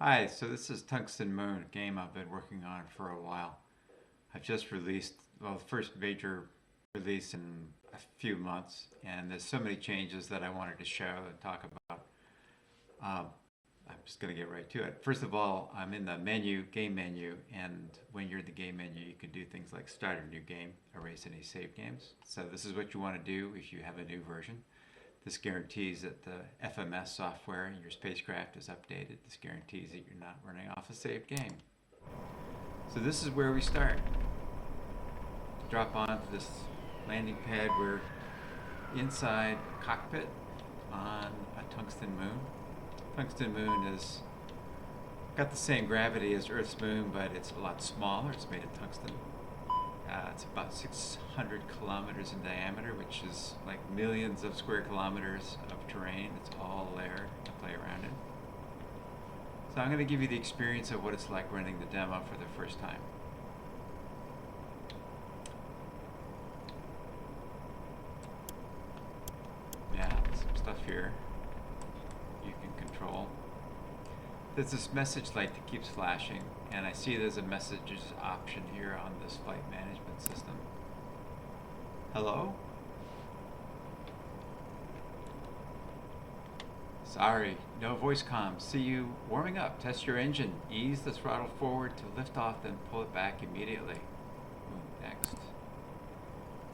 Hi, so this is Tungsten Moon, a game I've been working on for a while. I've just released, well, the first major release in a few months, and there's so many changes that I wanted to show and talk about. Um, I'm just going to get right to it. First of all, I'm in the menu, game menu, and when you're in the game menu, you can do things like start a new game, erase any save games. So this is what you want to do if you have a new version. This guarantees that the FMS software in your spacecraft is updated. This guarantees that you're not running off a saved game. So this is where we start. Drop onto this landing pad. We're inside a cockpit on a tungsten moon. Tungsten moon has got the same gravity as Earth's moon, but it's a lot smaller. It's made of tungsten. It's about 600 kilometers in diameter, which is like millions of square kilometers of terrain. It's all there to play around in. So I'm going to give you the experience of what it's like running the demo for the first time. Yeah, there's some stuff here you can control. There's this message light that keeps flashing, and I see there's a messages option here on this flight management system. Hello? Sorry, no voice comms. See you warming up. Test your engine. Ease the throttle forward to lift off, then pull it back immediately. Next.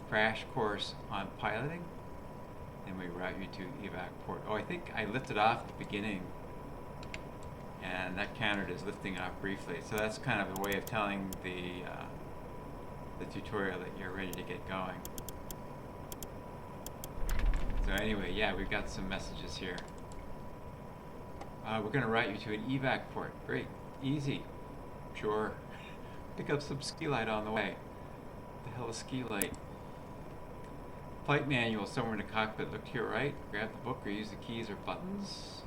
Crash course on piloting. Then we route you to evac port. Oh, I think I lifted off at the beginning, and that counted as lifting off briefly. So that's kind of a way of telling the tutorial that you're ready to get going. So anyway, yeah, we've got some messages here. We're going to route you to an evac port. Great. Easy. Sure. Pick up some ski light on the way. What the hell is ski light? Flight manual somewhere in the cockpit. Look to your right. Grab the book or use the keys or buttons.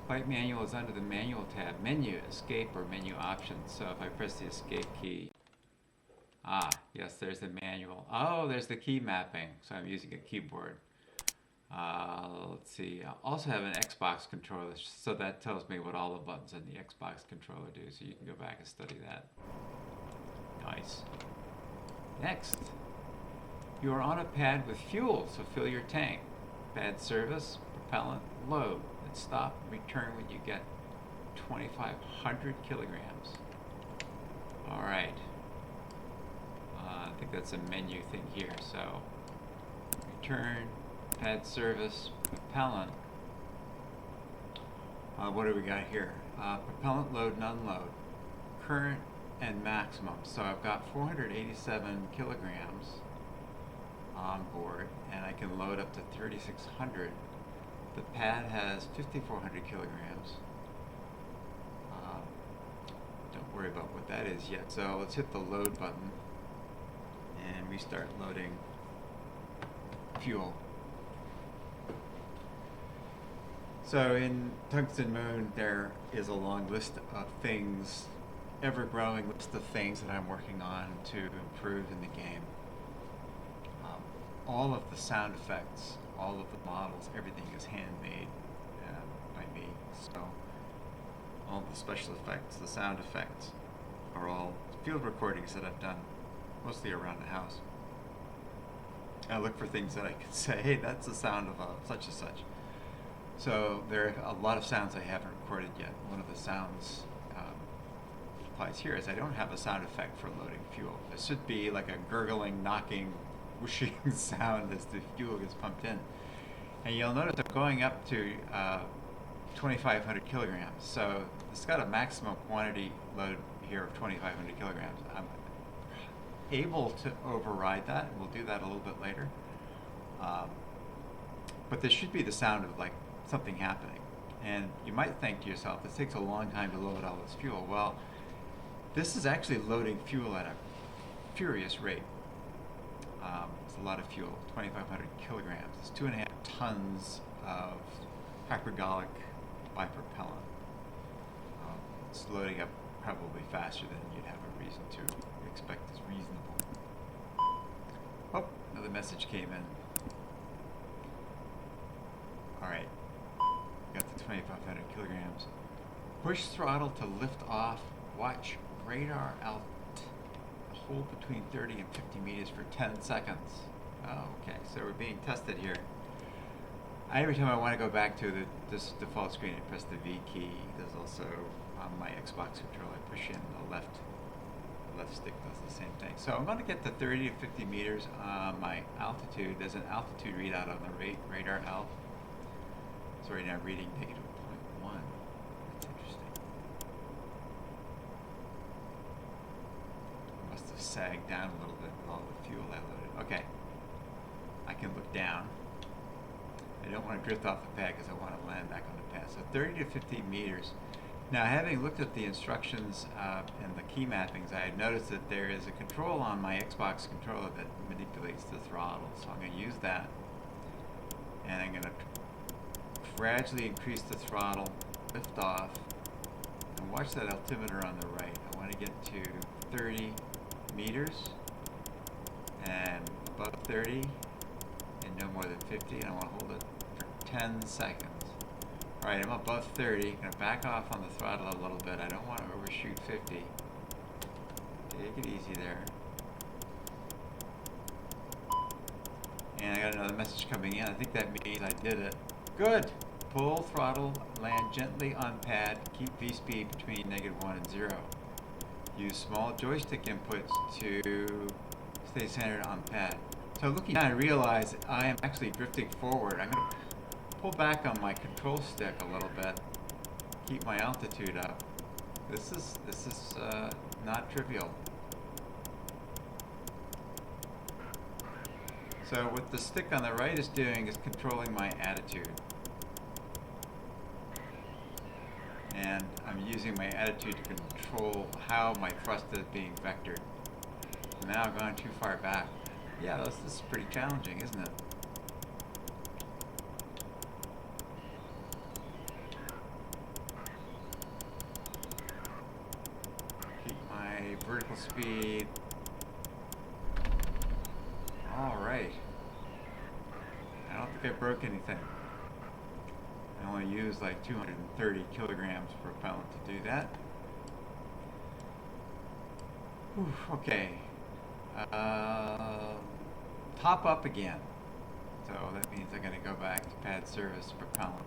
Flight manual is under the manual tab. Menu, escape, or menu options. So if I press the escape key. Yes, there's the manual. Oh, there's the key mapping. So I'm using a keyboard. Let's see. I also have an Xbox controller, so that tells me what all the buttons on the Xbox controller do. So you can go back and study that. Nice. Next. You are on a pad with fuel, so fill your tank. Pad service, propellant, load. And stop and return when you get 2,500 kilograms. All right. I think that's a menu thing here. So return, pad service, propellant. What do we got here? Propellant load and unload. Current and maximum. So I've got 487 kilograms on board, and I can load up to 3,600. The pad has 5,400 kilograms. Don't worry about what that is yet. So let's hit the load button, and we start loading fuel. So in Tungsten Moon, there is a long list of things, ever-growing list of things that I'm working on to improve in the game. All of the sound effects, all of the models, everything is handmade by me. So all the special effects, the sound effects, are all field recordings that I've done, mostly around the house. I look for things that I can say, hey, that's the sound of such and such. So there are a lot of sounds I haven't recorded yet. One of the sounds applies here is I don't have a sound effect for loading fuel. There should be like a gurgling, knocking, whooshing sound as the fuel gets pumped in. And you'll notice I'm going up to 2,500 kilograms. So it's got a maximum quantity load here of 2,500 kilograms. I'm able to override that. We'll do that a little bit later. But there should be the sound of like something happening. And you might think to yourself, this takes a long time to load all this fuel. Well, this is actually loading fuel at a furious rate. It's a lot of fuel, 2,500 kilograms. It's 2.5 tons of hypergolic bipropellant. It's loading up probably faster than you'd have a reason to expect is reasonable. Oh, another message came in. All right, got the 2,500 kilograms. Push throttle to lift off. Watch radar out. Hold between 30 and 50 meters for 10 seconds. Oh, okay, so we're being tested here. Every time I want to go back to this default screen, I press the V key. There's also on my Xbox controller, I push in the left stick does the same thing. So I'm going to get to 30 to 50 meters on my altitude. There's an altitude readout on the radar alt. So right now reading -0.1. That's interesting. I must have sagged down a little bit with all the fuel I loaded. Okay, I can look down. I don't want to drift off the pad because I want to land back on the pad. So 30 to 50 meters. Now, having looked at the instructions and the key mappings, I had noticed that there is a control on my Xbox controller that manipulates the throttle. So I'm going to use that. And I'm going to gradually increase the throttle, lift off, and watch that altimeter on the right. I want to get to 30 meters and above 30 and no more than 50, and I want to hold it for 10 seconds. Alright, I'm above 30. I'm going to back off on the throttle a little bit. I don't want to overshoot 50. Take it easy there. And I got another message coming in. I think that means I did it. Good! Pull throttle, land gently on pad, keep V-speed between -1 and 0. Use small joystick inputs to stay centered on pad. So looking down, I realize I am actually drifting forward. I'm going to pull back on my control stick a little bit, keep my altitude up. This is not trivial. So what the stick on the right is doing is controlling my attitude. And I'm using my attitude to control how my thrust is being vectored. Now I've gone too far back. Yeah, this is pretty challenging, isn't it? Keep my vertical speed. All right. I don't think I broke anything. I only used like 230 kilograms per pound to do that. Whew, okay. Top up again. So that means I'm going to go back to pad service per column.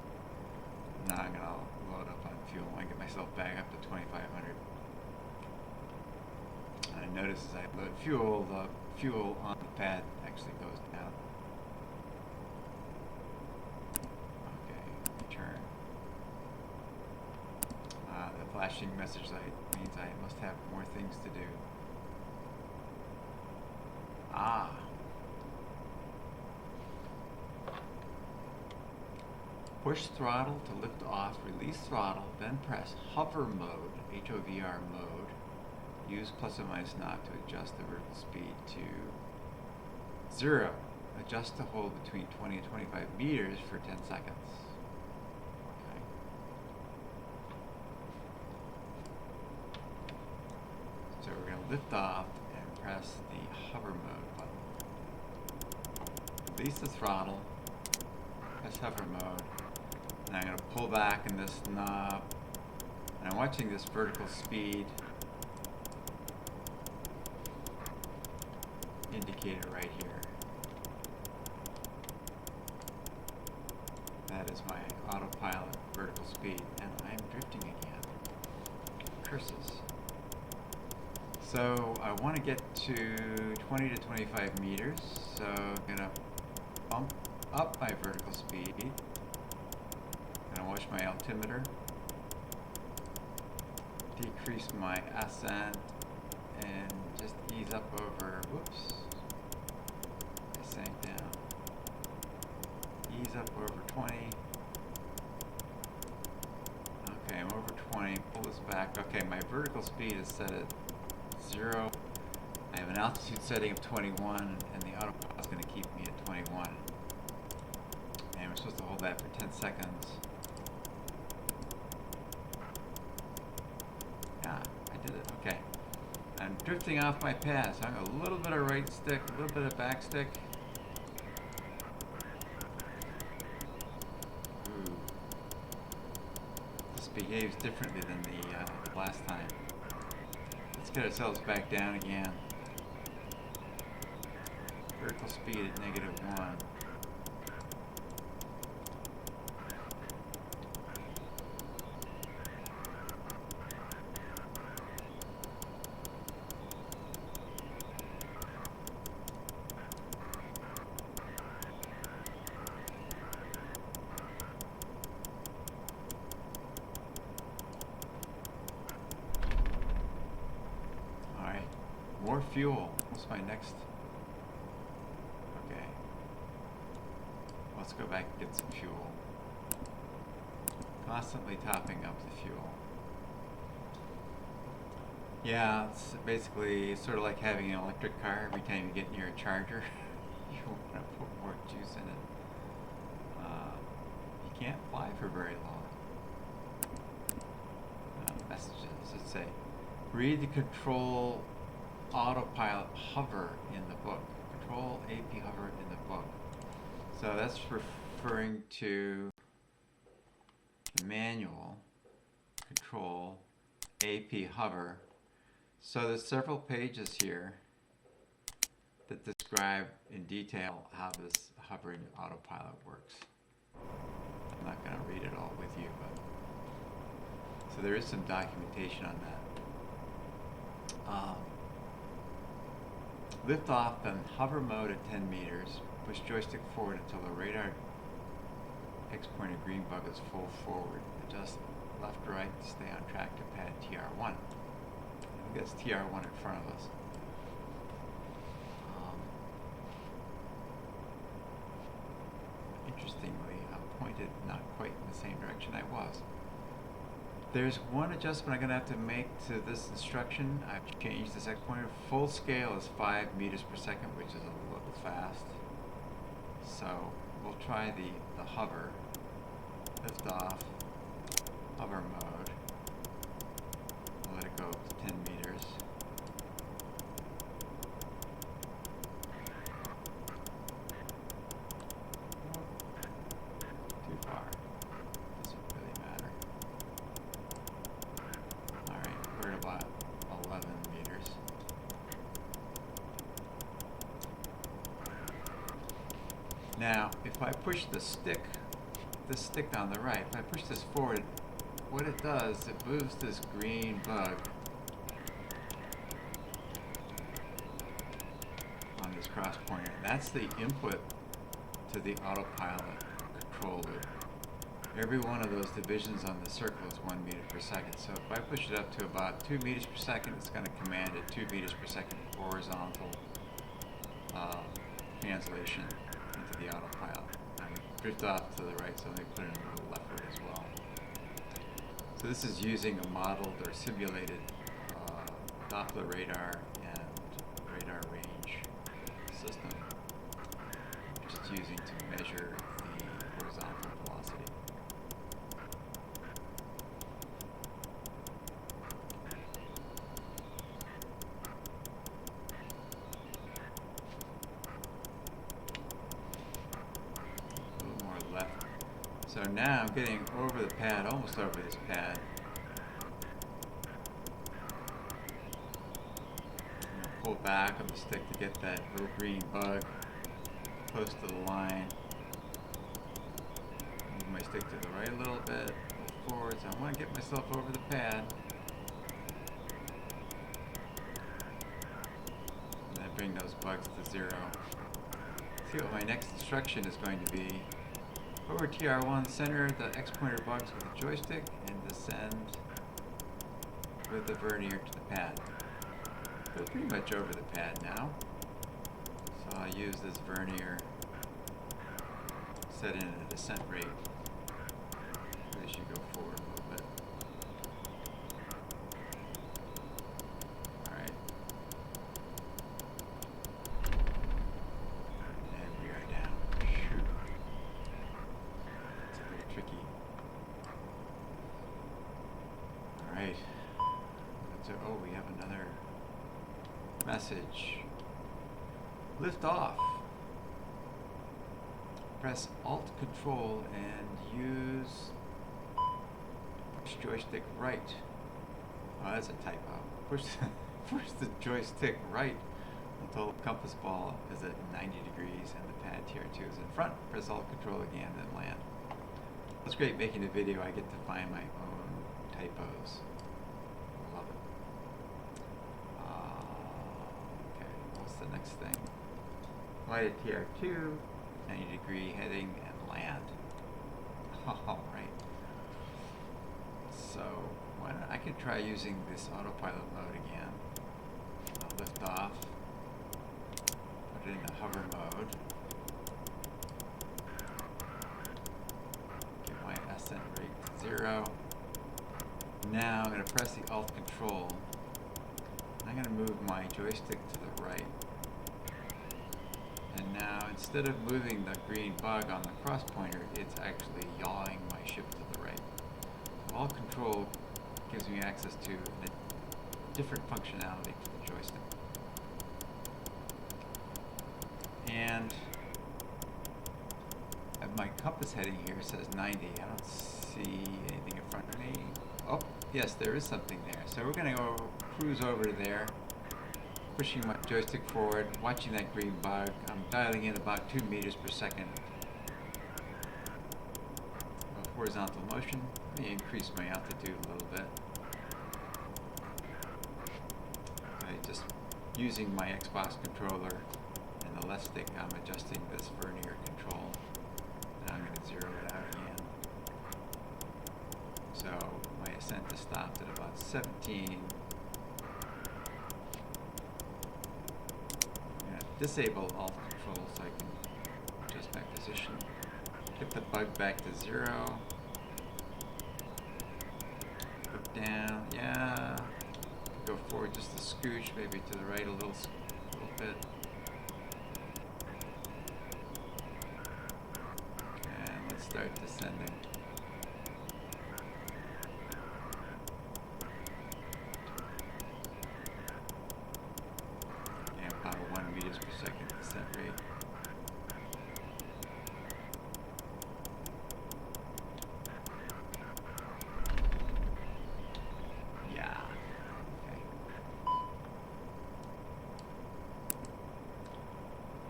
Now I'm going to load up on fuel. I get myself back up to 2,500. And I notice as I load fuel, the fuel on the pad actually goes down. Okay, return. The flashing message light means I must have more things to do. Ah. Push throttle to lift off, release throttle, then press hover mode, HOVR mode. Use plus or minus knob to adjust the vertical speed to 0. Adjust the hold between 20 and 25 meters for 10 seconds. Okay. So we're going to lift off and press the hover mode button. Release the throttle, press hover mode, and I'm going to pull back in this knob, and I'm watching this vertical speed indicator right here. That is my autopilot vertical speed, and I'm drifting again. Curses. So I want to get to 20 to 25 meters, so I'm going to bump up my vertical speed. I'm going to watch my altimeter, decrease my ascent, and just ease up over, whoops, I sank down. Ease up over 20. Okay, I'm over 20, pull this back. Okay, my vertical speed is set at 0. I have an altitude setting of 21, and the autopilot is going to keep me at 21. And we're supposed to hold that for 10 seconds. Yeah, I did it, okay. I'm drifting off my path, so I'm a little bit of right stick, a little bit of back stick. Ooh. behaves differently than the last time. Let's get ourselves back down again. Vertical speed at -1. More fuel. What's my next? Okay. Let's go back and get some fuel. Constantly topping up the fuel. Yeah, it's basically sort of like having an electric car. Every time you get near a charger, you want to put more juice in it. You can't fly for very long. Messages that say, read the control autopilot hover in the book. Control AP hover in the book. So that's referring to the manual. Control AP hover. So there's several pages here that describe in detail how this hovering autopilot works. I'm not going to read it all with you, but so there is some documentation on that. Lift off in hover mode at 10 meters. Push joystick forward until the radar X-pointer green bug is full forward. Adjust left right to stay on track to pad TR1. I think that's TR1 in front of us. Interestingly, I'm pointed not quite in the same direction I was. There's one adjustment I'm going to have to make to this instruction. I've changed this X pointer. Full scale is 5 meters per second, which is a little fast. So we'll try the hover, lift off, hover mode. We'll let it go up to 10 meters. Too far. Doesn't really matter. We're at about 11 meters. Now, if I push this stick on the right, if I push this forward, what it does, it moves this green bug on this cross pointer. That's the input to the autopilot control loop. Every one of those divisions on the circle is 1 meter per second. So if I push it up to about 2 meters per second, it's going to command a 2 meters per second horizontal translation into the autopilot. I'm drift off to the right, so let me put it in a little leftward as well. So this is using a modeled or simulated Doppler radar and radar range system, just using to measure the horizontal velocity. So now I'm getting over the pad, almost over this pad. Pull back on the stick to get that little green bug close to the line. Move my stick to the right a little bit, pull forward, so I want to get myself over the pad. And then bring those bugs to 0. See what my next instruction is going to be. Over TR1, center the X-pointer bugs with the joystick and descend with the vernier to the pad. We're pretty much over the pad now. So I'll use this vernier, set in a descent rate. As you go forward a little bit. Alright. And we are down. Shoot. It's a little tricky. Alright. So, oh, we have another message. Lift off. Press Alt Control and use push joystick right. Oh, that's a typo. Push the joystick right until the compass ball is at 90 degrees and the pad TR2 is in front. Press Alt Control again, then land. It's great making the video. I get to find my own typos. I love it. Okay, what's the next thing? Flight at TR2, 90-degree heading, and land. All right. So I could try using this autopilot mode again. I'll lift off, put it into hover mode, get my ascent rate to 0. Now I'm going to press the Alt Control. I'm going to move my joystick to the right. And now instead of moving the green bug on the cross pointer, it's actually yawing my ship to the right. So Alt Control gives me access to a different functionality for the joystick. And my compass heading here says 90. I don't see anything in front of me. Oh, yes, there is something there. So we're going to go cruise over to there, pushing my joystick forward, watching that green bug. I'm dialing in about 2 meters per second of horizontal motion. Let me increase my altitude a little bit. Just using my Xbox controller and the left stick, I'm adjusting this vernier control. Now I'm going to zero it out again. So my ascent is stopped at about 17. I'm going to disable Alt Control so I can adjust my position. Get the bug back to 0. Look down, yeah. Go forward just a scooch, maybe to the right a little bit. And let's start descending. And about 1 meters per second descent rate.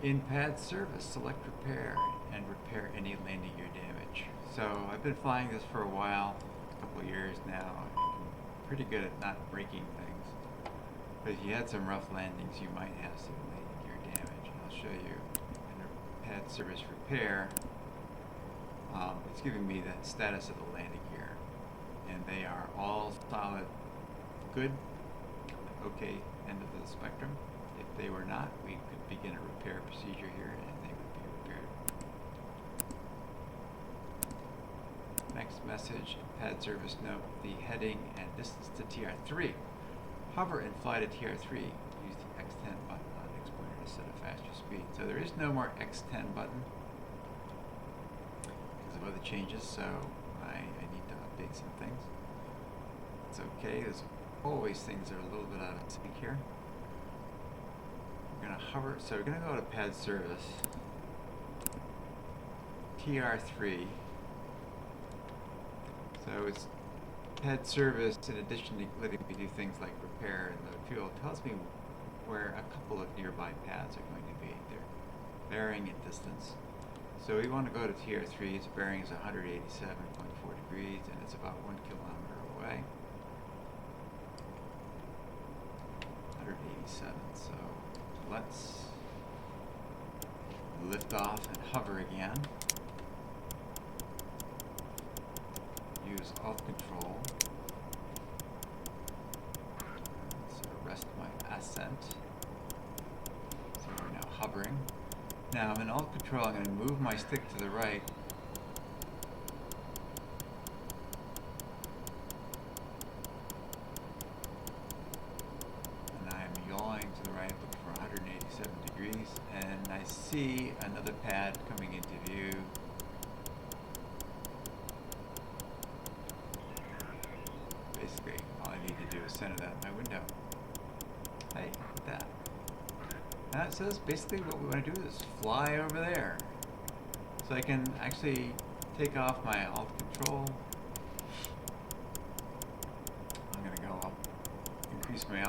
In pad service, select repair and repair any landing gear damage. So I've been flying this for a while, a couple of years now. I'm pretty good at not breaking things. But if you had some rough landings, you might have some landing gear damage. And I'll show you in pad service repair. It's giving me the status of the landing gear. And they are all solid, good, okay end of the spectrum. If they were not, we could begin a repair procedure here and they would be repaired. Next message, pad service note, the heading and distance to TR3. Hover and fly to TR3. Use the X10 button on X pointer to set a faster speed. So there is no more X10 button because of other changes, so I need to update some things. It's okay, there's always things that are a little bit out of sync here. We're going to hover, so we're going to go to pad service, TR3. So it's pad service in addition to letting me do things like repair and the fuel. It tells me where a couple of nearby pads are going to be. Their bearing and distance. So we want to go to TR3. Its bearing is 187.4 degrees and it's about 1 kilometer away. 187, so let's lift off and hover again. Use Alt Control. So arrest my ascent. So we're now hovering. Now I'm in Alt Control, I'm going to move my stick to the right. I see another pad coming into view. Basically, all I need to do is center that in my window. Hey, look at that. Now it says basically what we want to do is fly over there. So I can actually take off my Alt Control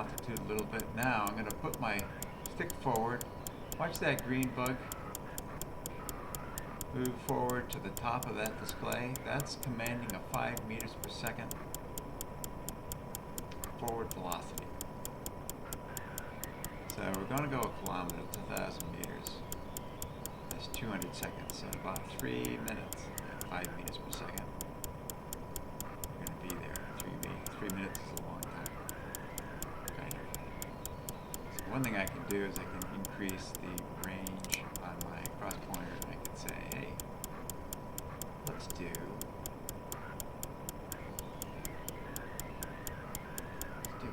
altitude a little bit. Now I'm going to put my stick forward. Watch that green bug move forward to the top of that display. That's commanding a 5 meters per second forward velocity. So we're going to go a kilometer, 2,000 meters. That's 200 seconds, so about 3 minutes at 5 meters per second. We're going to be there in 3 minutes is a long time. Kind of. So one thing I can do is I can increase the range on my cross pointer, and I can say, hey, let's do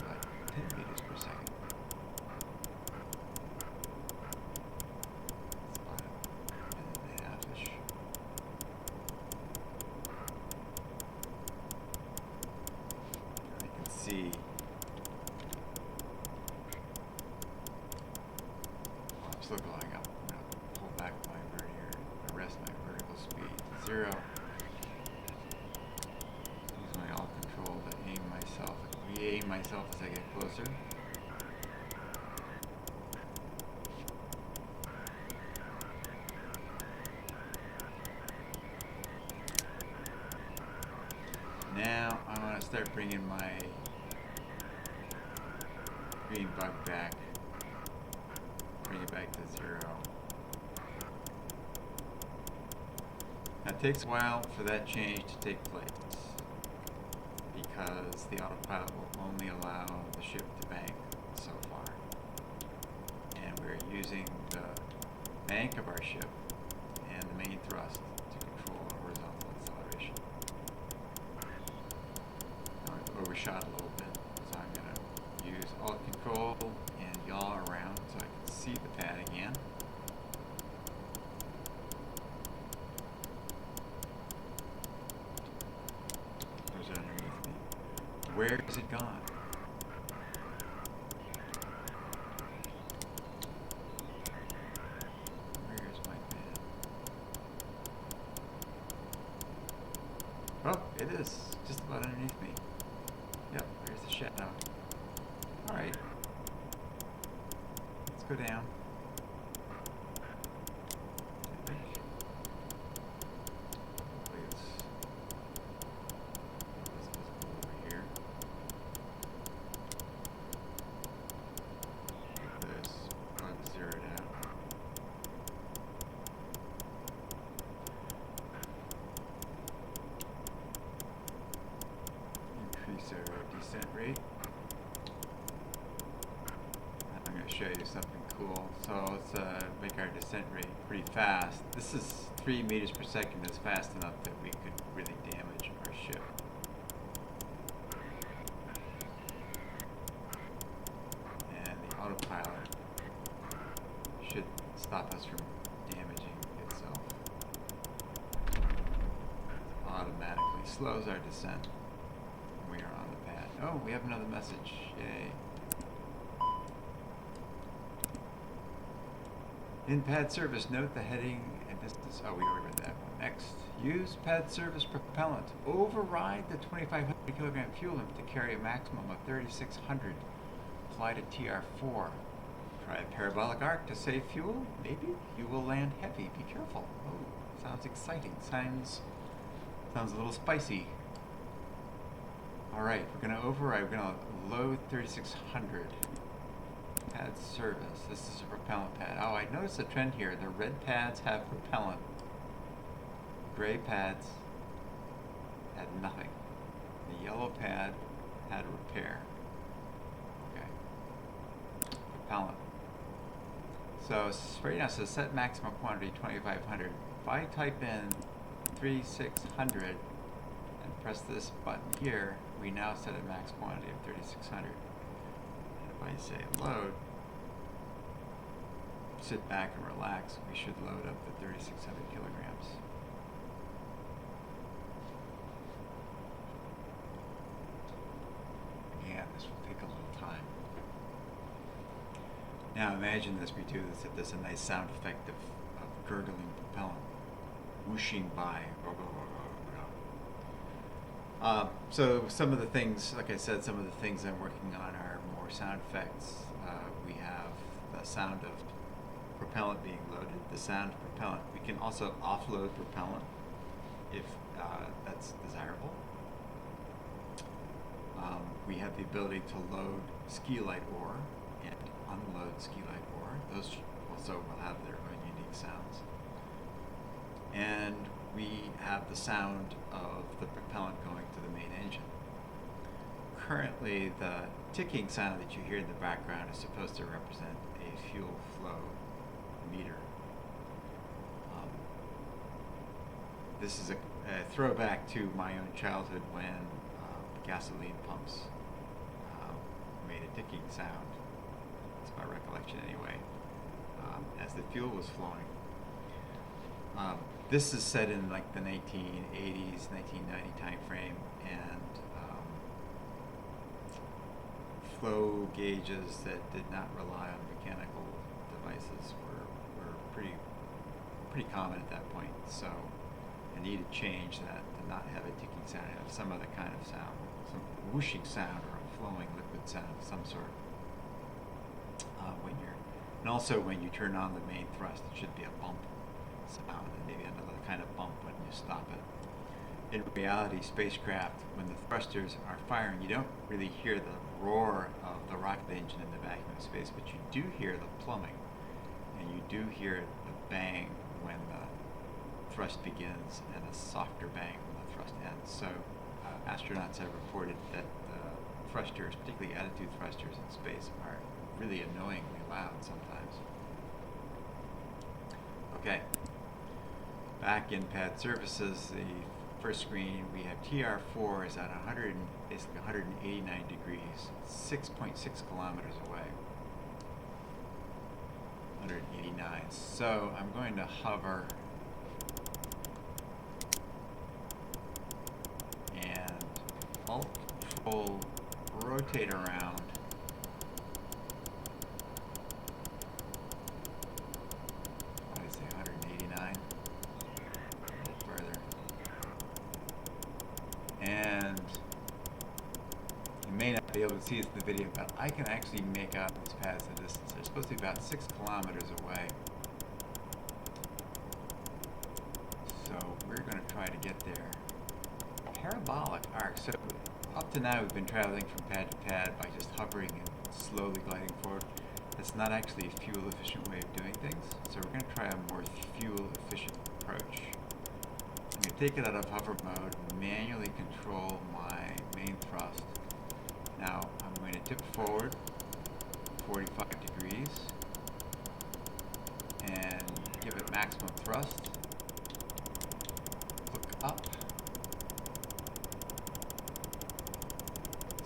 like 10 meters per second. It's about a minute and a half-ish. I can see I'm still going up. I'm going to pull back my vernier and arrest my vertical speed to 0. Use my alt control to aim myself, re-aim myself as I get closer. Now I want to start bringing my green bug back. Bring it back to 0. Now it takes a while for that change to take place because the autopilot will only allow the ship to bank so far. And we're using the bank of our ship and the main thrust to control our horizontal acceleration. Now I've overshot a little bit, so I'm going to use alt control and yaw around so I can see the pad again. There's it underneath me. Where has it gone? Where is my pad? Oh, it is just about underneath me. Yep, there's the shadow. Alright. Let's go down. I think. Hopefully it's visible over here. Like this. Bug zeroed out. Increase our descent rate. I'm going to show you something cool. So let's make our descent rate pretty fast. This is 3 meters per second. That's fast enough that we could really damage our ship. And the autopilot should stop us from damaging itself. It automatically slows our descent. We are on the pad. Oh, we have another message. Yay. In pad service, note the heading and distance. Oh, we already read that one. Next, use pad service propellant. Override the 2,500 kilogram fuel limit to carry a maximum of 3,600. Apply to TR4. Try a parabolic arc to save fuel. Maybe you will land heavy. Be careful. Oh, sounds exciting. Sounds a little spicy. All right, we're going to override. We're going to load 3,600. Pad service. This is a propellant pad. Oh, I noticed a trend here. The red pads have propellant. Gray pads had nothing. The yellow pad had repair. Okay. Propellant. So right now it says set maximum quantity 2,500. If I type in 3,600 and press this button here, we now set a max quantity of 3,600. If I say load, sit back and relax, we should load up the 3,600 kilograms. Again, this will take a little time. Now imagine this, we do this, if there's a nice sound effect of gurgling propellant, whooshing by. So some of the things, like I said, some of the things I'm working on are more sound effects. We have the sound of propellant being loaded, the sound of propellant. We can also offload propellant if that's desirable. We have the ability to load ski-light ore and unload ski-light ore. Those also will have their own unique sounds. And we have the sound of the propellant going to the main engine. Currently, the ticking sound that you hear in the background is supposed to represent a fuel flow meter. This is a throwback to my own childhood when gasoline pumps made a ticking sound. That's my recollection anyway, as the fuel was flowing. This is set in like the 1980s, 1990 time frame, and flow gauges that did not rely on mechanical devices were pretty common at that point. So I needed to change that to not have a ticking sound, have some other kind of sound, some whooshing sound or a flowing liquid sound of some sort. And also when you turn on the main thrust, it should be a bump sound and maybe another kind of bump when you stop it. In reality, spacecraft, when the thrusters are firing, you don't really hear the roar of the rocket engine in the vacuum of space, but you do hear the plumbing, and you do hear the bang when the thrust begins and a softer bang when the thrust ends. So astronauts have reported that thrusters, particularly attitude thrusters in space, are really annoyingly loud sometimes. Okay. Back in pad surfaces, the first screen, we have TR4 is at basically 189 degrees, 6.6 kilometers away. 189. So I'm going to hover and Alt-Control rotate around. What did I say, 189? A little further. And you may not be able to see this in the video, but I can actually make out these paths at a distance. They're supposed to be about 6 kilometers away. So we're going to try to get there. Parabolic arc. So up to now we've been traveling from pad to pad by just hovering and slowly gliding forward. That's not actually a fuel efficient way of doing things. So we're going to try a more fuel efficient approach. I'm going to take it out of hover mode, manually control my main thrust. Now I'm going to tip forward 45 degrees and give it maximum thrust. Look up.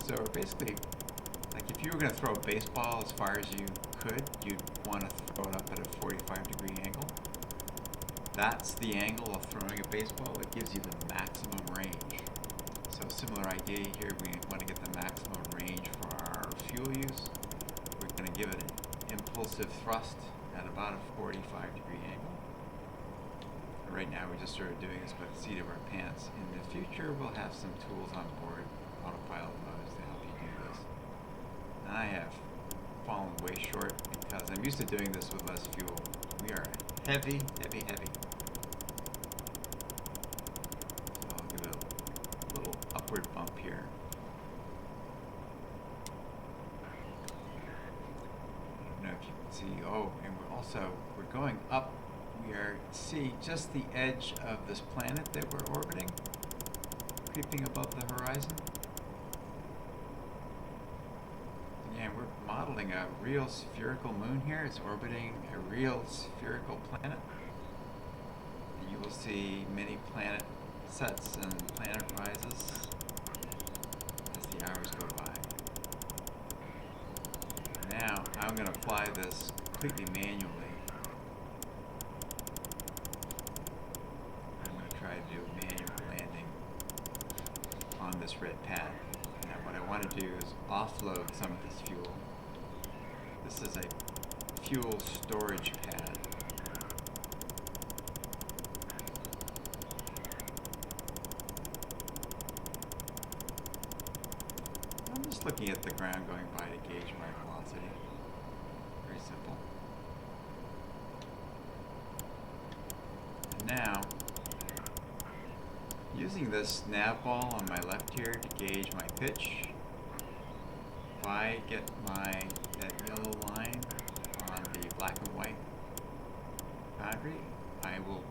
So basically, like if you were going to throw a baseball as far as you could, you'd want to throw it up at a 45-degree angle. That's the angle of throwing a baseball that gives you the maximum range. So similar idea here, we want to get the maximum range for our fuel use. We're going to give it an impulsive thrust at about a 45-degree angle. Right now we're just sort of doing this by the seat of our pants. In the future we'll have some tools on board, autopilot modes, to help you do this. And I have fallen way short because I'm used to doing this with less fuel. We are heavy, heavy, heavy. So I'll give it a little upward bump here. I don't know if you can see. Oh, and we're going up. We are seeing just the edge of this planet that we're orbiting, creeping above the horizon. And we're modeling a real spherical moon here. It's orbiting a real spherical planet. And you will see many planet sets and planet rises as the hours go by. Now, I'm going to fly this completely manually. I'm going to try to do a manual landing on this red pad. Now what I want to do is offload some of this fuel. This is a fuel storage pad. just looking at the ground going by to gauge my velocity. Very simple. And now, using this nav ball on my left here to gauge my pitch, if I get that yellow line on the black and white boundary, I will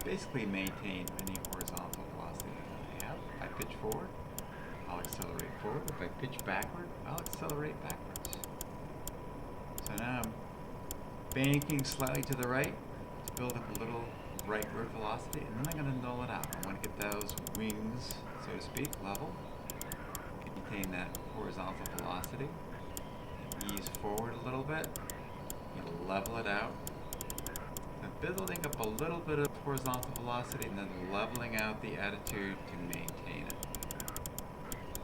basically maintain any horizontal velocity that I have. If I pitch forward, I'll accelerate forward. If I pitch backward, I'll accelerate backwards. So now I'm banking slightly to the right to build up a little rightward velocity, and then I'm going to null it out. I want to get those wings, so to speak, level. Maintain that horizontal velocity. Ease forward a little bit. You level it out. Building up a little bit of horizontal velocity and then leveling out the attitude to maintain it.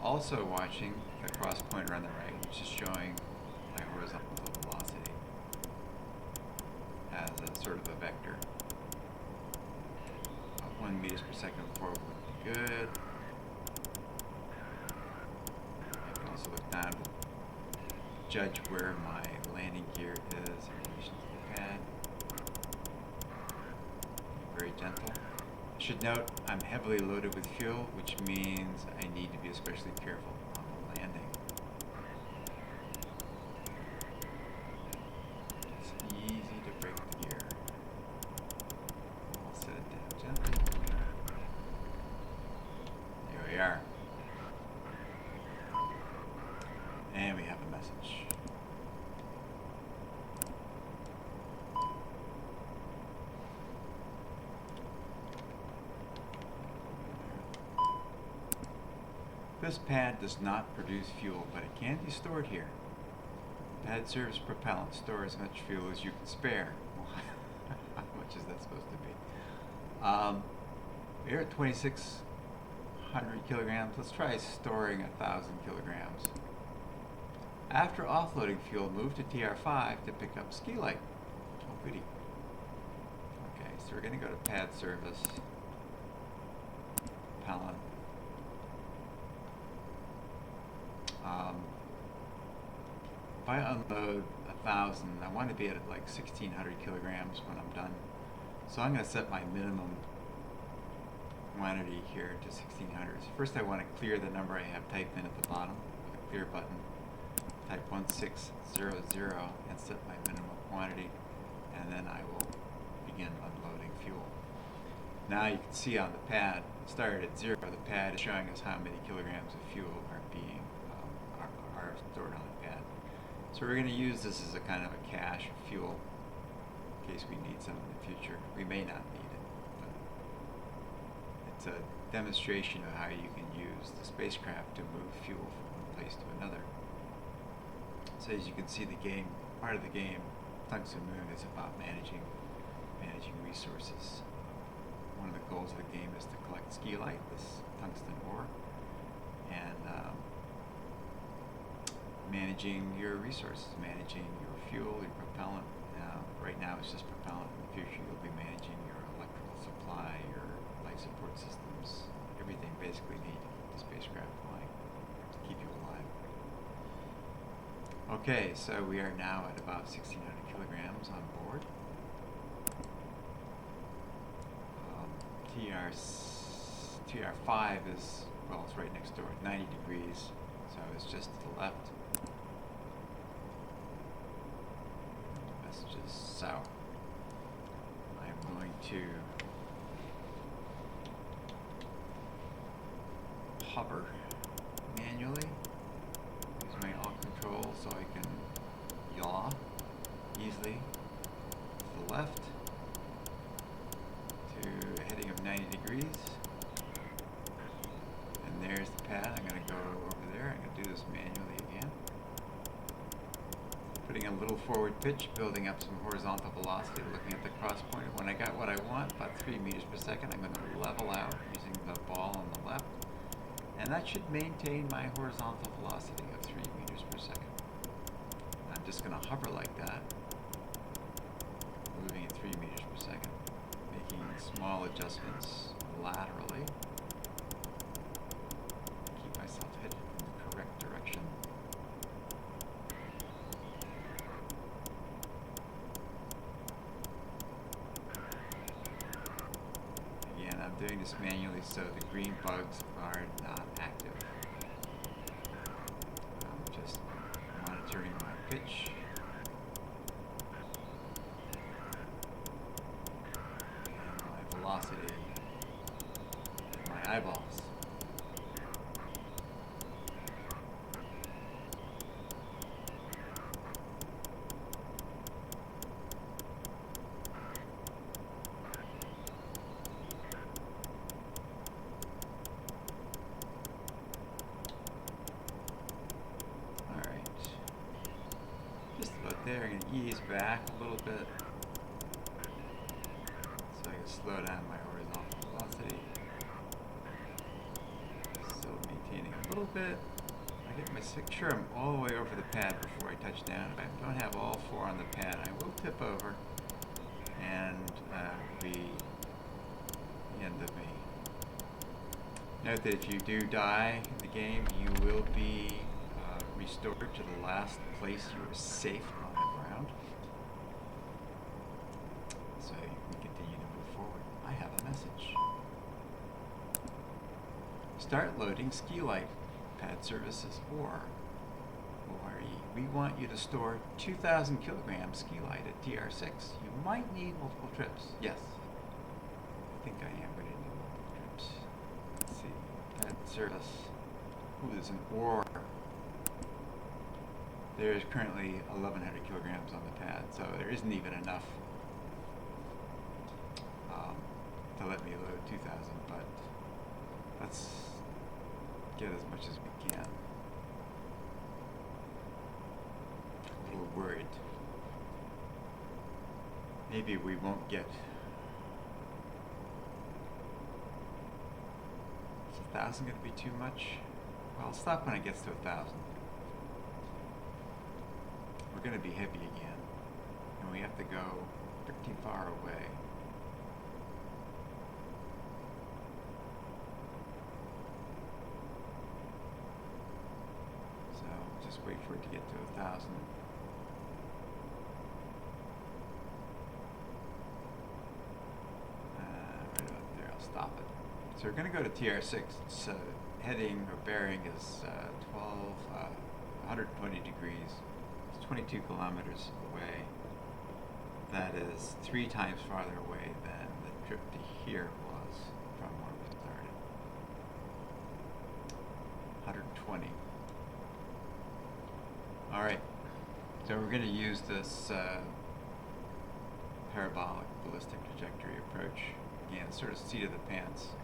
Also watching the cross pointer on the right, which is showing my horizontal velocity as a sort of a vector. 1 meters per second forward would be good. I can also look down to judge where my landing gear is in relation to the pad. Very gentle. I should note I'm heavily loaded with fuel, which means I need to be especially careful on the landing. It's easy to break the gear. I'll set it down gently. There we are. And we have a message. This pad does not produce fuel, but it can be stored here. Pad serves propellant. Store as much fuel as you can spare. How much is that supposed to be? We're at 2,600 kilograms. Let's try storing 1,000 kilograms. After offloading fuel, move to TR5 to pick up ski light. Oh, goody. Okay, so we're going to go to pad service, propellant. If I unload 1,000, I want to be at like 1,600 kilograms when I'm done. So I'm going to set my minimum quantity here to 1,600. So first I want to clear the number I have typed in at the bottom with a clear button. Type 1600 and set my minimum quantity, and then I will begin unloading fuel. Now you can see on the pad, it started at 0. The pad is showing us how many kilograms of fuel are being are stored on the pad. So we're going to use this as a kind of a cache of fuel in case we need some in the future. We may not need it, but it's a demonstration of how you can use the spacecraft to move fuel from one place to another. So as you can see, the game, part of the game, Tungsten Moon, is about managing resources. One of the goals of the game is to collect ski light, this tungsten ore, and managing your resources, managing your fuel, your propellant. Right now it's just propellant. In the future you'll be managing your electrical supply, your life support systems, everything basically you need to keep the spacecraft flying, to keep you alive. Okay, so we are now at about 1,600 kilograms on board. TR5 is, well, it's right next door, 90 degrees, so it's just to the left. The message is south. I'm going to hover manually, use my alt control so I can yaw easily to the left to a heading of 90 degrees. And there's the pad. I'm going to go over there. I'm going to do this manually again. Putting a little forward pitch, building up some horizontal velocity, looking at the cross pointer. When I got what I want, about 3 meters per second, I'm going to level out using the ball on the left. And that should maintain my horizontal velocity of 3 meters per second. I'm just going to hover like that, moving at 3 meters per second, making small adjustments laterally. Keep myself headed in the correct direction. this manually so the green bugs are not active. I'm just monitoring my pitch. And my velocity and my eyeballs. There, I'm going to ease back a little bit so I can slow down my horizontal velocity. Still maintaining a little bit. I get make sure I'm all the way over the pad before I touch down. If I don't have all four on the pad, I will tip over and be the end of me. Note that if you do die in the game, you will be restored to the last place you were safe on the ground. So you can continue to move forward. I have a message. Start loading ski light pad services ORE. We want you to store 2,000 kilograms ski light at TR6. You might need multiple trips. Yes. I think I am going to need multiple trips. Let's see. Pad service. Ooh, there's an ORE. There is currently 1,100 kilograms on the pad, so there isn't even enough to let me load 2,000, but let's get as much as we can. A little worried. Maybe we won't get... Is 1,000 going to be too much? Well, I'll stop when it gets to 1,000. We're going to be heavy again, and we have to go pretty far away. So just wait for it to get to 1,000. Right about there, I'll stop it. So we're going to go to TR6. So heading or bearing is 120 degrees. 22 kilometers away. That is 3 times farther away than the trip to here was from where we started. 120. Alright, so we're going to use this parabolic ballistic trajectory approach. Again, sort of seat of the pants.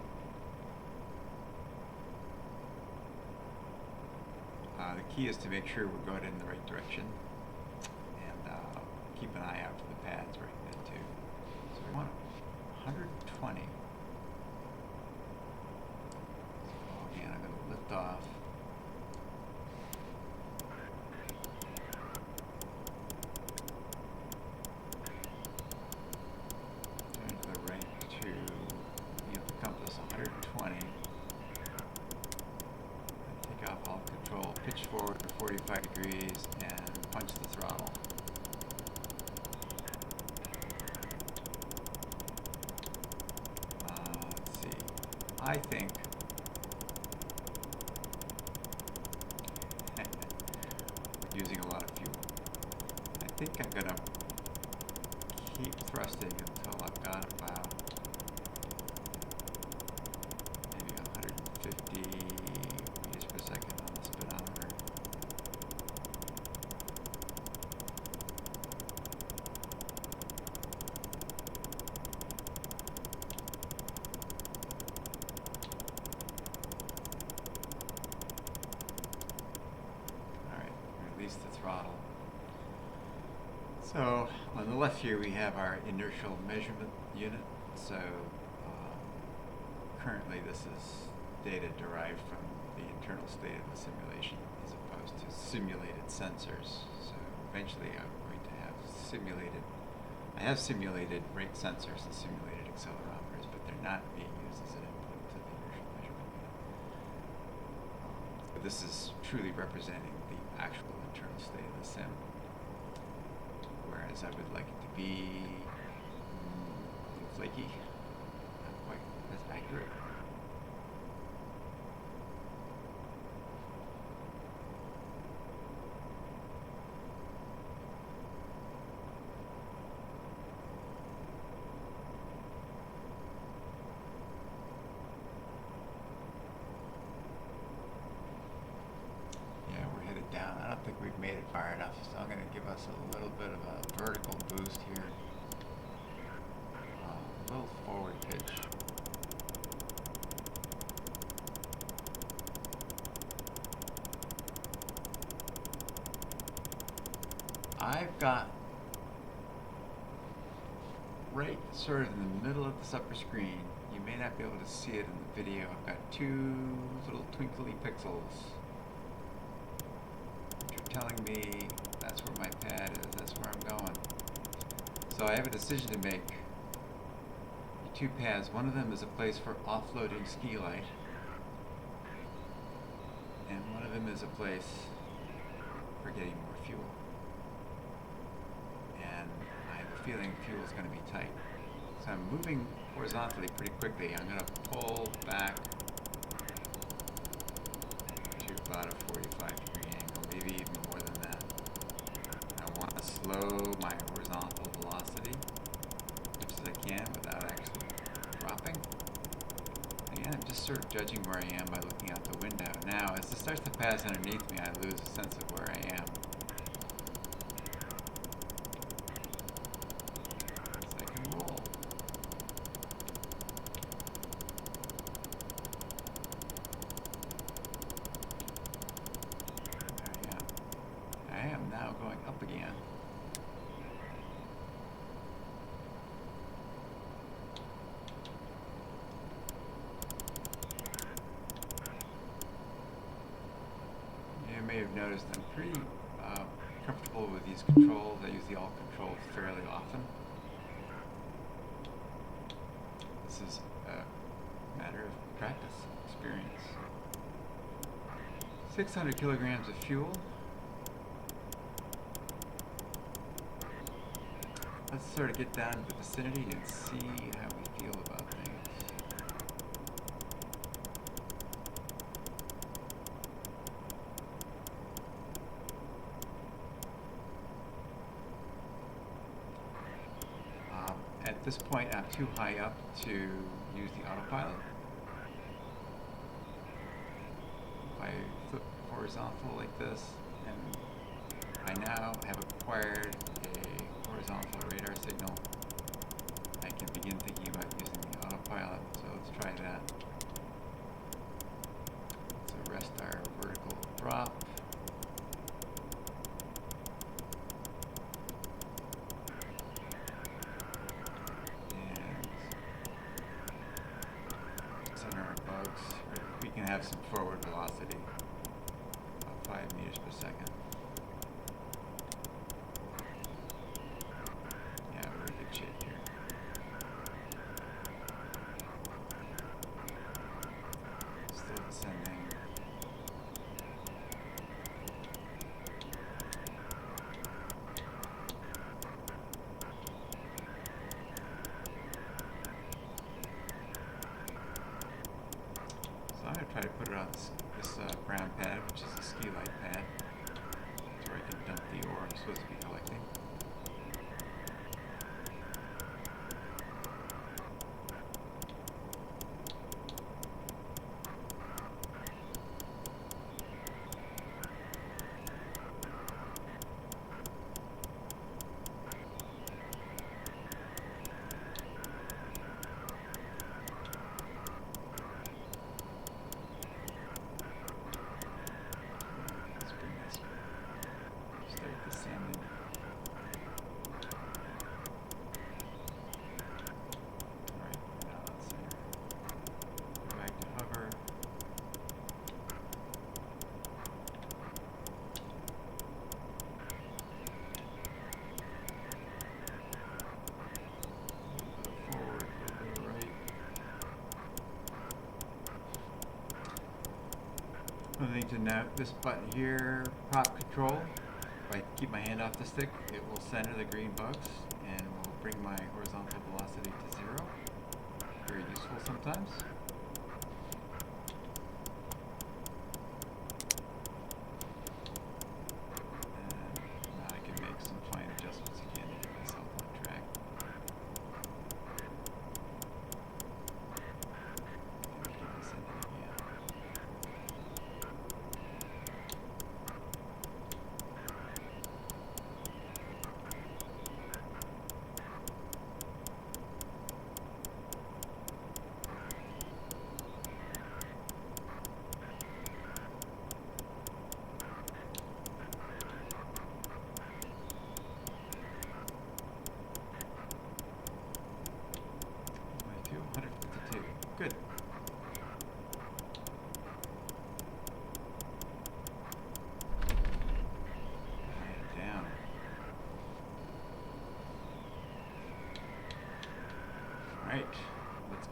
The key is to make sure we're going in the right direction. Keep an eye out for the pads right then too. So we want 120. So again, I'm going to lift off. Turn to the right to the compass 120. Take off all control, pitch forward to 45 degrees, and punch the throttle. I think we're using a lot of fuel. I think I'm going to keep thrusting until I've got about maybe 150 meters per second on the speedometer. Release the throttle. So on the left here we have our inertial measurement unit. So currently this is data derived from the internal state of the simulation as opposed to simulated sensors. So eventually I'm going to have simulated rate sensors and simulated accelerometers, but they're not being used as an input to the inertial measurement unit. But this is truly representing the actual internal state of the sim, whereas I would like it to be a little flaky, not quite as accurate. down. I don't think we've made it far enough, so I'm going to give us a little bit of a vertical boost here. A little forward pitch. I've got right sort of in the middle of this upper screen, you may not be able to see it in the video, I've got two little twinkly pixels which are telling me that's where my pad is, that's where I'm going. So I have a decision to make. The two pads, one of them is a place for offloading ski light, and one of them is a place for getting more fuel. And I have a feeling fuel is going to be tight. So I'm moving horizontally pretty quickly. I'm going to pull back to about a 45-degree angle, maybe even more than that. I want to slow my horizontal velocity as much as I can without actually dropping. Again, I'm just sort of judging where I am by looking out the window. Now, as it starts to pass underneath me, I lose a sense of where I am. I am now going up again. You may have noticed I'm pretty comfortable with these controls. I use the alt controls fairly often. This is a matter of practice, experience. 600 kilograms of fuel. Let's sort of get down to the vicinity and see how we feel about things. At this point, I'm too high up to use the autopilot. If I flip horizontal like this, and I now have acquired a horizontal radar signal, I can begin thinking about using the autopilot. So let's try that. Let's arrest our vertical drop. And center our bugs. We can have some forward velocity, about 5 meters per second. So I'm going to try to put it on this brown pad, which is a ski light pad. That's where I can dump the ore I'm supposed to be collecting. One thing to note, this button here, prop control, if I keep my hand off the stick, it will center the green bugs and will bring my horizontal velocity to 0. Very useful sometimes. And now I can make some fine adjustments again to get myself on track.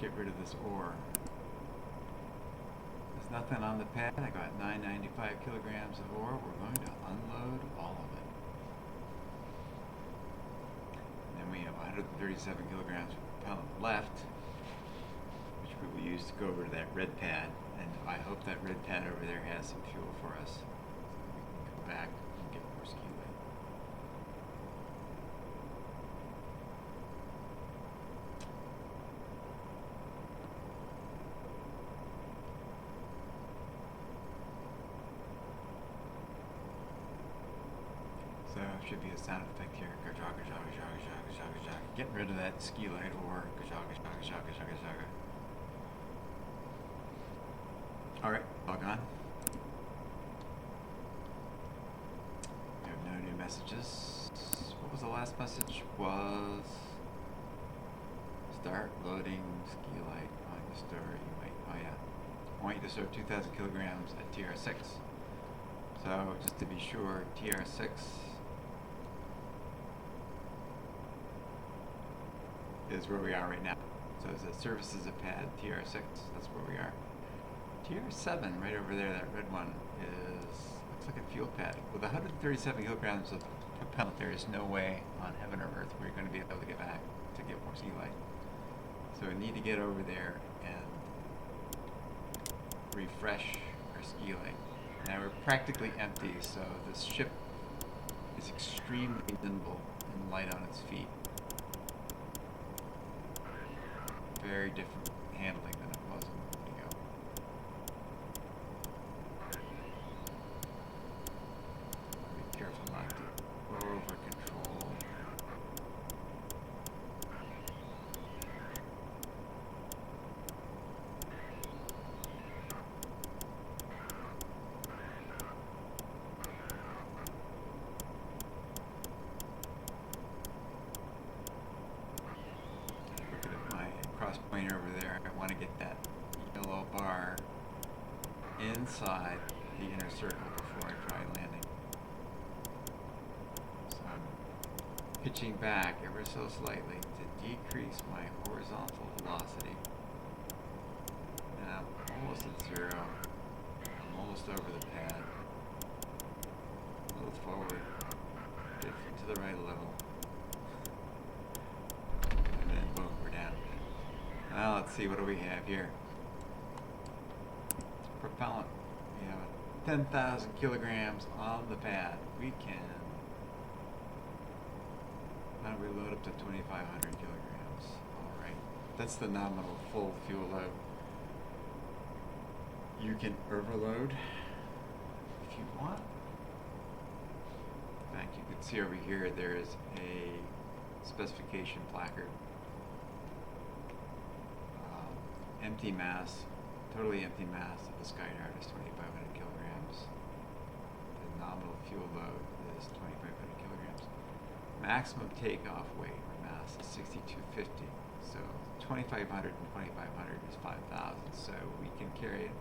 get rid of this ore. There's nothing on the pad. I got 995 kilograms of ore. We're going to unload all of it. And then we have 137 kilograms of propellant left, which we will use to go over to that red pad. And I hope that red pad over there has some fuel for us, so we can go back and get more ski light. So should be a sound effect here. Gajaga, jaga, jaga, jaga, jaga, jaga. Get rid of that ski light ore. Gajaga, jaga, jaga, jaga, jaga. Alright, all gone. We have no new messages. What was the last message? Was start loading ski light on the store. You might, oh yeah. I want you to store 2,000 kilograms at TR6. So just to be sure, TR6 is where we are right now. So it says services of pad TR6. That's where we are. TR7 right over there, that red one, looks like a fuel pad. With 137 kilograms of propellant, there is no way on heaven or earth we're going to be able to get back to get more ski light. So we need to get over there and refresh our ski light. Now we're practically empty, so this ship is extremely nimble and light on its feet. Very different handling than it was a moment ago. Be careful not to over control. Point over there. I want to get that yellow bar inside the inner circle before I try landing. So I'm pitching back ever so slightly to decrease my horizontal velocity. Now I'm almost at zero. I'm almost over the pad. A little forward, different to the right a little. And then boom, we're down. Now let's see, what do we have here? Propellant. We have 10,000 kilograms on the pad. We can, how do we load up to 2,500 kilograms? Alright, that's the nominal full fuel load. You can overload if you want. In fact, you can see over here there is a specification placard. Empty mass, totally empty mass of the Skydart is 2,500 kilograms. The nominal fuel load is 2,500 kilograms. Maximum takeoff weight or mass is 6,250. So 2,500 and 2,500 is 5,000. So we can carry an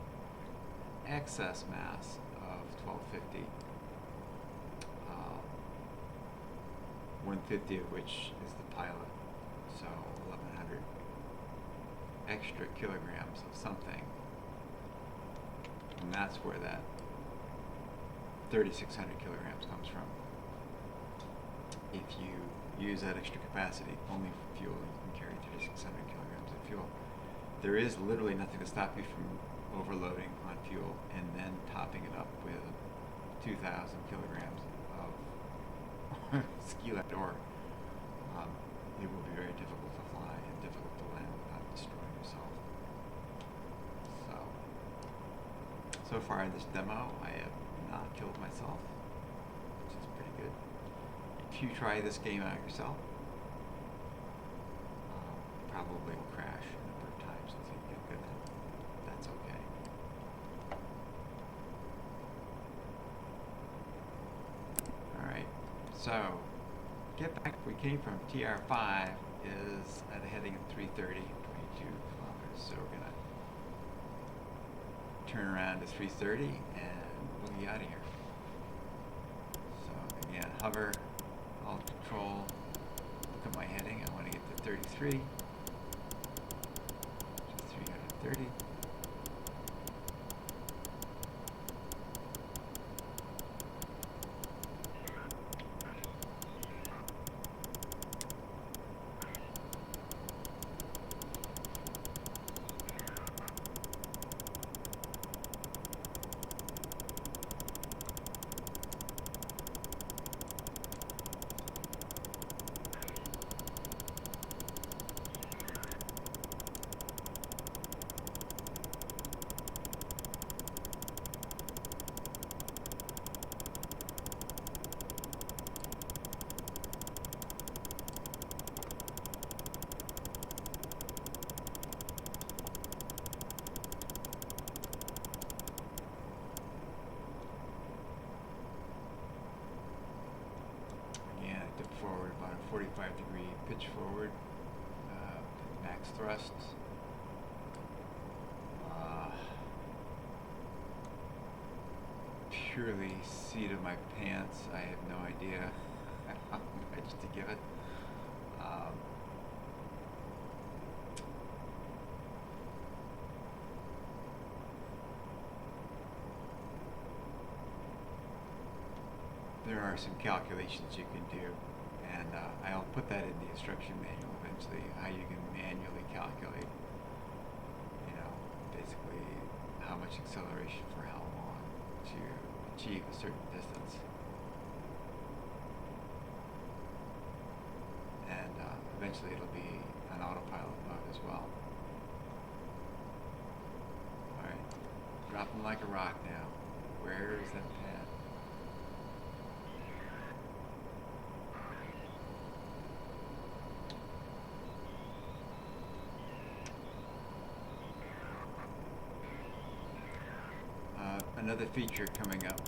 excess mass of 1,250. 150 of which is the pilot. So 1,100. Extra kilograms of something, and that's where that 3,600 kilograms comes from. If you use that extra capacity only for fuel, you can carry 3,600 kilograms of fuel. There is literally nothing to stop you from overloading on fuel and then topping it up with 2,000 kilograms of ski light ore. It will be very difficult to fly and difficult to land without destroying yourself. So far in this demo, I have not killed myself, which is pretty good. If you try this game out yourself, probably will crash a number of times until you get good at it. That's okay. Alright, so get back, we came from TR5 is at a heading of 330, 22 kilometers, so we're gonna turn around to 330 and we'll be out of here. So again, hover, alt control, look at my heading, I want to get to 33. 30. Forward about a 45-degree pitch forward, max thrust. Purely seat of my pants. I have no idea how much to give it. There are some calculations you can do. And I'll put that in the instruction manual eventually, how you can manually calculate, basically how much acceleration for how long to achieve a certain distance. And eventually it'll be an autopilot mode as well. Alright, dropping like a rock now. Where is that pad? Another feature coming up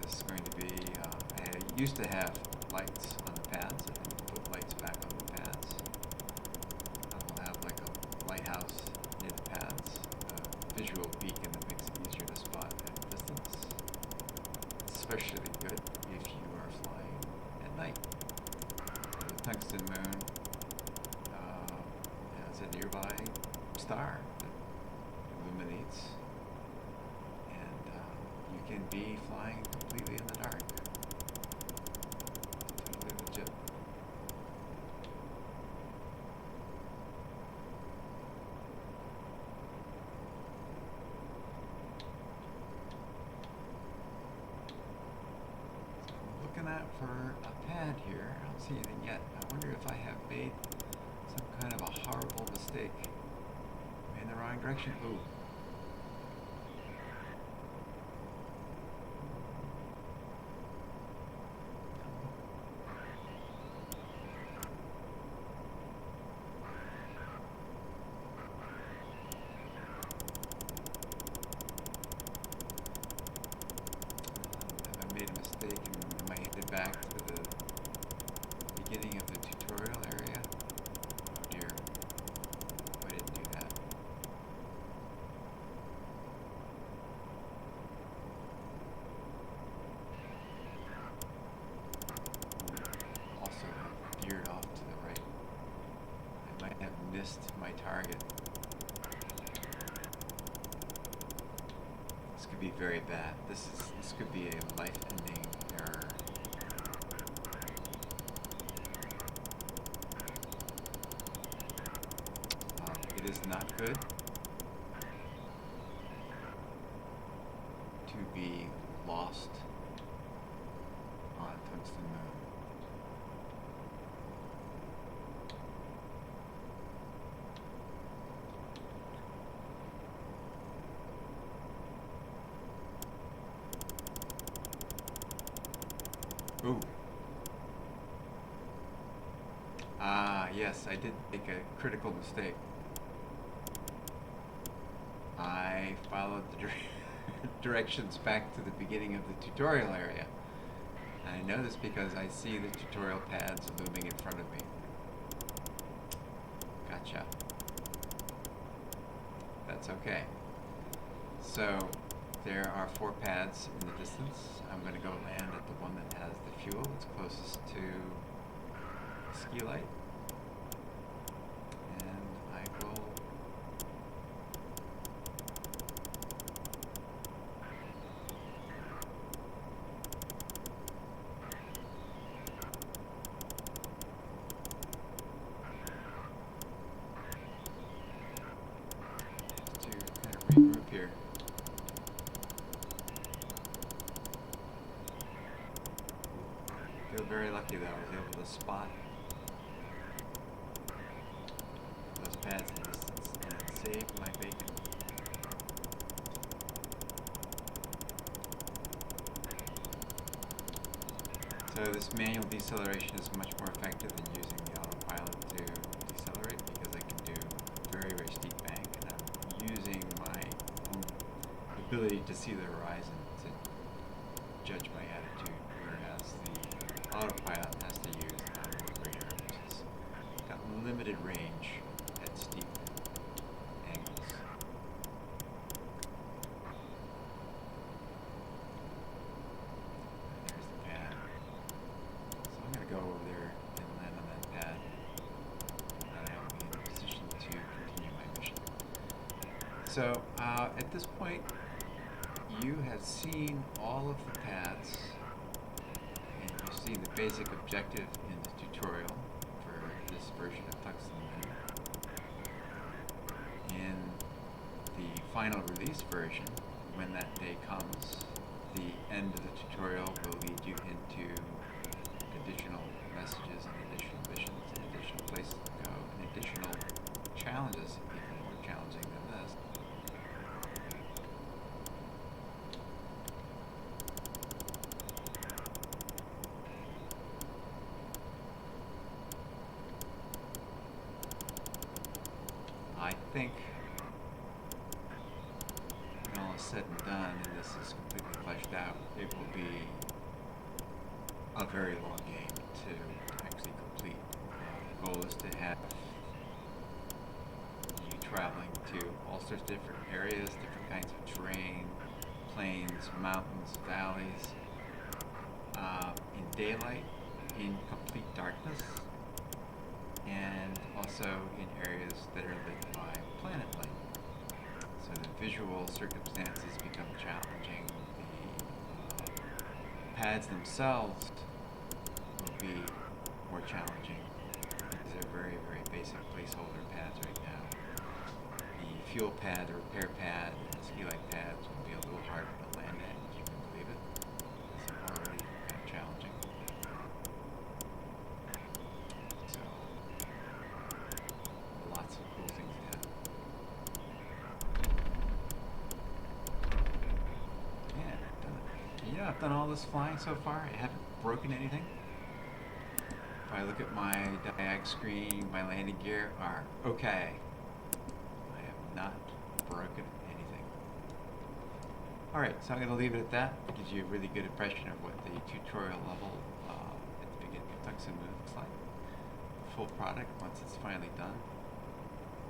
is going to be, I used to have lights on the pads. I think to put lights back on the pads. I'll have like a lighthouse near the pads, a visual beacon that makes it easier to spot at a distance. Especially good if you are flying at night. The Tungsten Moon has a nearby star illuminates, and you can be flying completely in the dark. Totally legit. So I'm looking at for a pad here. I don't see anything yet. I wonder if I have made some kind of a horrible mistake. In the wrong direction. Ooh. Have I made a mistake and am I headed back to the beginning of the tutorial area? Oh dear. I didn't do that. Also veered off to the right. I might have missed my target. This could be very bad. This could be a life-ending error. It is not good to be lost on Tungsten Moon. Ooh. Yes, I did make a critical mistake. I followed the directions back to the beginning of the tutorial area. And I know this because I see the tutorial pads looming in front of me. Gotcha. That's okay. So there are 4 pads in the distance. I'm going to go land at the one that has the fuel. It's closest to the ski light. And regroup here. I feel very lucky that I was able to spot those pads in distance and save my bacon. So this manual deceleration is much more effective than using the autopilot to decelerate because I can do very, very steep bank, and I'm using my own ability to see the horizon to judge my attitude, whereas the autopilot has to use onboard radar, which has got limited range at steep angles. There's the pad. So I'm going to go over there and land on that pad, and I will be in a position to continue my mission. So at this point, you have seen all of the paths, and you've seen the basic objective in the tutorial for this version of Tungsten Moon. In the final release version, when that day comes, the end of the tutorial will lead you into additional messages and additional missions and additional places to go and additional challenges, even more challenging than this. I think when all is said and done and this is completely fleshed out, it will be a very long game to actually complete. The goal is to have you traveling to all sorts of different areas, different kinds of terrain, plains, mountains, valleys, in daylight, in complete darkness, and also in areas that are lit by planet light. So the visual circumstances become challenging. The pads themselves will be more challenging because they're very, very basic placeholder pads right now. The fuel pad, the repair pad, and the ski light pads will be a little harder to land at, if you can believe it. It's already kind of challenging. So, lots of cool things to have. Yeah, I've done it. You know, I've done all this flying so far. I haven't broken anything. If I look at my diag screen, my landing gear are okay. I have not broken anything. Alright, so I'm going to leave it at that. It gives you a really good impression of what the tutorial level at the beginning of Tungsten Moon looks like. The full product, once it's finally done,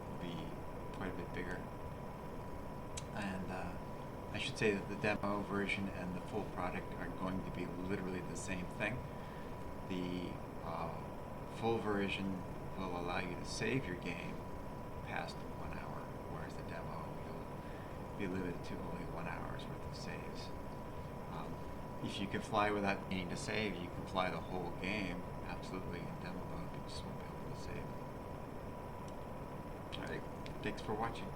will be quite a bit bigger. And I should say that the demo version and the full product are going to be literally the same thing. The full version will allow you to save your game past 1 hour, whereas the demo will be limited to only 1 hour's worth of saves. If you can fly without needing to save, you can fly the whole game absolutely in demo mode, but you just won't be able to save. Alright, thanks for watching.